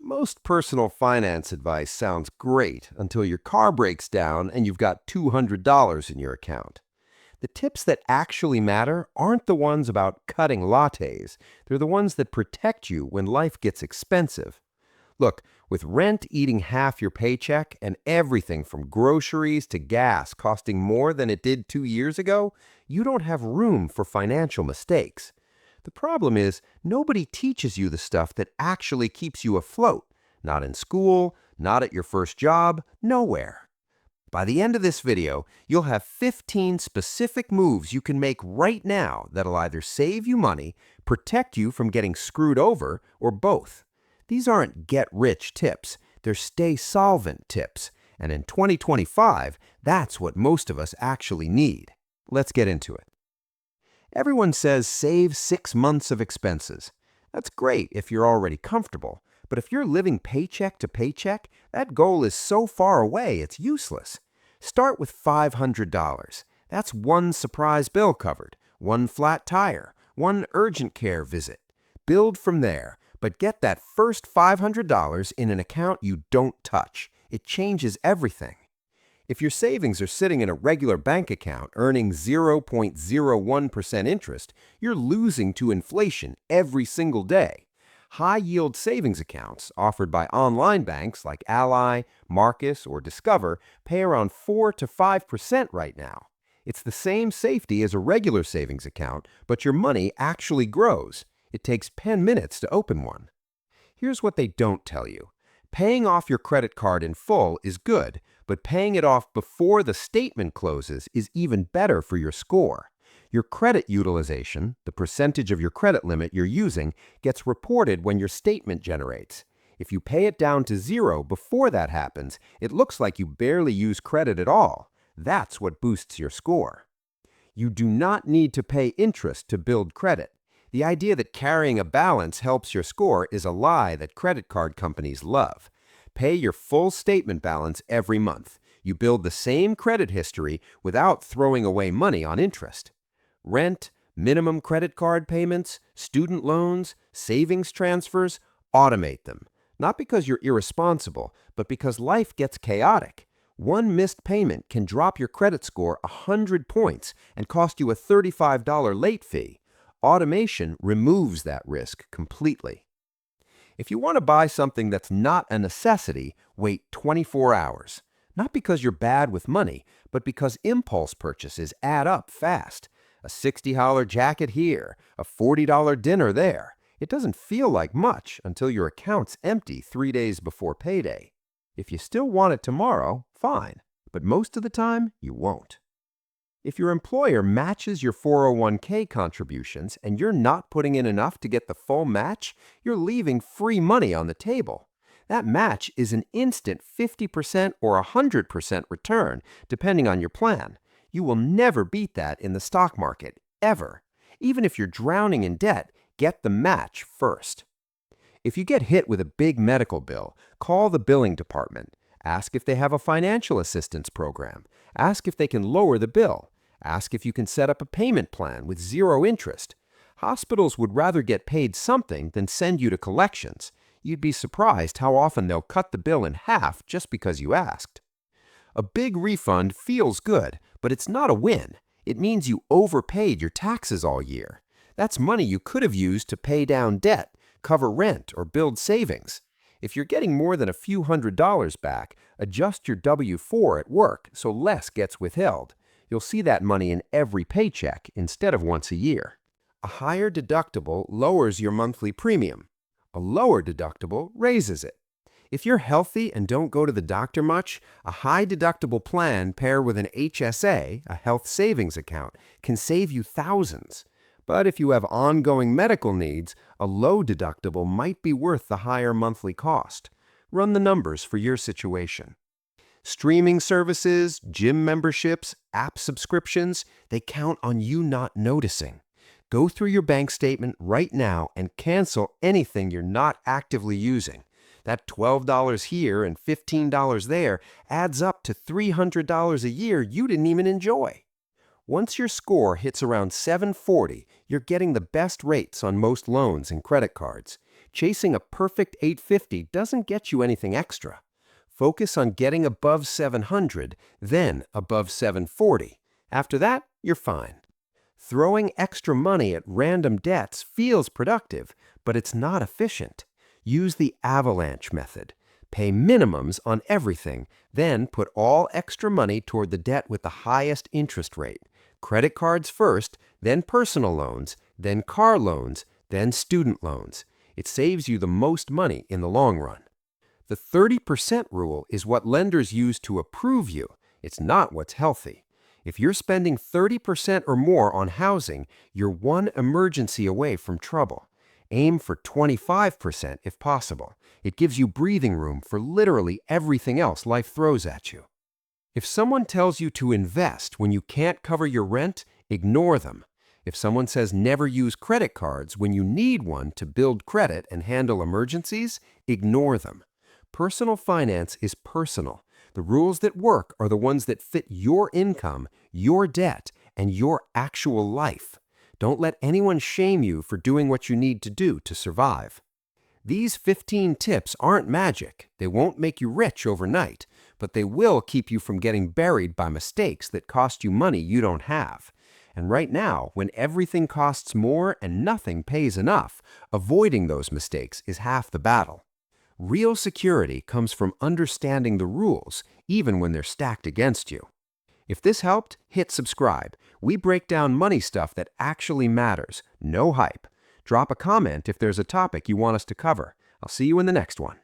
Most personal finance advice sounds great until your car breaks down and you've got $200 in your account. The tips that actually matter aren't the ones about cutting lattes. They're the ones that protect you when life gets expensive. Look, with rent eating half your paycheck and everything from groceries to gas costing more than it did 2 years ago, you don't have room for financial mistakes. The problem is, nobody teaches you the stuff that actually keeps you afloat. Not in school, not at your first job, nowhere. By the end of this video, you'll have 15 specific moves you can make right now that'll either save you money, protect you from getting screwed over, or both. These aren't get-rich tips, they're stay-solvent tips. And in 2025, that's what most of us actually need. Let's get into it. Everyone says save 6 months of expenses. That's great if you're already comfortable, but if you're living paycheck to paycheck, that goal is so far away it's useless. Start with $500. That's one surprise bill covered, one flat tire, one urgent care visit. Build from there, but get that first $500 in an account you don't touch. It changes everything. If your savings are sitting in a regular bank account earning 0.01% interest, you're losing to inflation every single day. High-yield savings accounts offered by online banks like Ally, Marcus, or Discover pay around 4 to 5% right now. It's the same safety as a regular savings account, but your money actually grows. It takes 10 minutes to open one. Here's what they don't tell you. Paying off your credit card in full is good, but paying it off before the statement closes is even better for your score. Your credit utilization, the percentage of your credit limit you're using, gets reported when your statement generates. If you pay it down to zero before that happens, it looks like you barely use credit at all. That's what boosts your score. You do not need to pay interest to build credit. The idea that carrying a balance helps your score is a lie that credit card companies love. Pay your full statement balance every month. You build the same credit history without throwing away money on interest. Rent, minimum credit card payments, student loans, savings transfers, automate them. Not because you're irresponsible, but because life gets chaotic. One missed payment can drop your credit score 100 points and cost you a $35 late fee. Automation removes that risk completely. If you want to buy something that's not a necessity, wait 24 hours. Not because you're bad with money, but because impulse purchases add up fast. A $60 jacket here, a $40 dinner there. It doesn't feel like much until your account's empty 3 days before payday. If you still want it tomorrow, fine, but most of the time, you won't. If your employer matches your 401k contributions and you're not putting in enough to get the full match, you're leaving free money on the table. That match is an instant 50% or 100% return, depending on your plan. You will never beat that in the stock market, ever. Even if you're drowning in debt, get the match first. If you get hit with a big medical bill, call the billing department. Ask if they have a financial assistance program. Ask if they can lower the bill. Ask if you can set up a payment plan with zero interest. Hospitals would rather get paid something than send you to collections. You'd be surprised how often they'll cut the bill in half just because you asked. A big refund feels good, but it's not a win. It means you overpaid your taxes all year. That's money you could have used to pay down debt, cover rent, or build savings. If you're getting more than a few $100s back, adjust your W-4 at work so less gets withheld. You'll see that money in every paycheck instead of once a year. A higher deductible lowers your monthly premium. A lower deductible raises it. If you're healthy and don't go to the doctor much, a high deductible plan paired with an HSA, a health savings account, can save you thousands. But if you have ongoing medical needs, a low deductible might be worth the higher monthly cost. Run the numbers for your situation. Streaming services, gym memberships, app subscriptions, they count on you not noticing. Go through your bank statement right now and cancel anything you're not actively using. That $12 here and $15 there adds up to $300 a year you didn't even enjoy. Once your score hits around 740, you're getting the best rates on most loans and credit cards. Chasing a perfect 850 doesn't get you anything extra. Focus on getting above 700, then above 740. After that, you're fine. Throwing extra money at random debts feels productive, but it's not efficient. Use the avalanche method. Pay minimums on everything, then put all extra money toward the debt with the highest interest rate. Credit cards first, then personal loans, then car loans, then student loans. It saves you the most money in the long run. The 30% rule is what lenders use to approve you. It's not what's healthy. If you're spending 30% or more on housing, you're one emergency away from trouble. Aim for 25% if possible. It gives you breathing room for literally everything else life throws at you. If someone tells you to invest when you can't cover your rent, ignore them. If someone says never use credit cards when you need one to build credit and handle emergencies, ignore them. Personal finance is personal. The rules that work are the ones that fit your income, your debt, and your actual life. Don't let anyone shame you for doing what you need to do to survive. These 15 tips aren't magic. They won't make you rich overnight, but they will keep you from getting buried by mistakes that cost you money you don't have. And right now, when everything costs more and nothing pays enough, avoiding those mistakes is half the battle. Real security comes from understanding the rules, even when they're stacked against you. If this helped, hit subscribe. We break down money stuff that actually matters, no hype. Drop a comment if there's a topic you want us to cover. I'll see you in the next one.